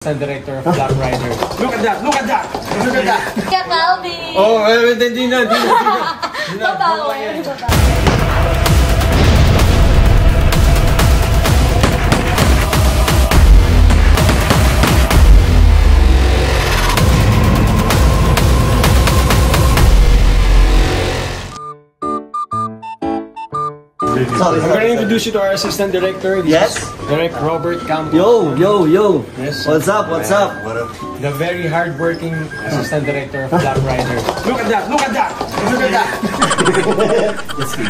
Director of Black Rider. Look at that! Look at that! Look at that! Kaya Calvin! Oh, hindi na. Babaw. I'm going to introduce you to our assistant director. Yes? Direct Robert Campos. Yo. Yes. What's up? The very hard-working assistant director of Black Rider. Look at that! Look at that! Look at that!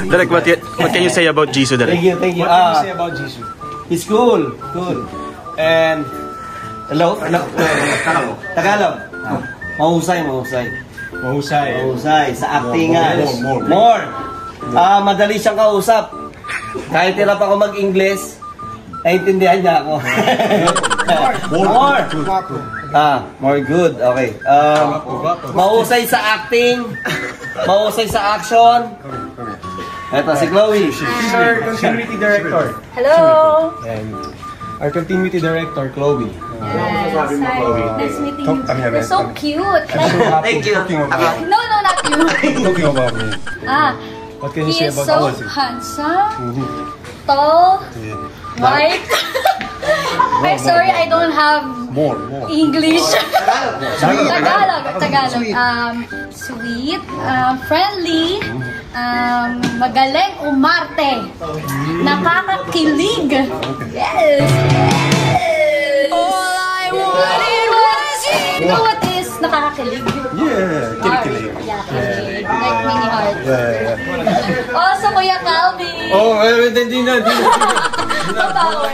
Direk, what can you say about Jisoo, Direk? Thank you. What can you say about Jisoo? He's cool. And hello. Tagalog. Mahusay. Mahusay sa acting nga. More. Madali siyang kausap. Kahit hirap ako mag-English, naiintindihan niya ako. More. More good. Okay. Mahusay sa acting. Mahusay sa action. Eto si Chloe. She's our continuity director. Hello! And our continuity director, Chloe. Yes, hi. Nice meeting you. You're so cute. Thank you. No, not you. Talking about me. What can you He say is about so handsome, tall, white. I'm sorry, I don't have English. Tagalog. Sweet, friendly, magaling umarte, nakakakilig. Yes. All I wanted was you. You know what is nakakakilig? Yeah, kilig. Yeah, kilig. Like mini heart. Also, Kuya Calvin. Oh, hindi na. Babaw.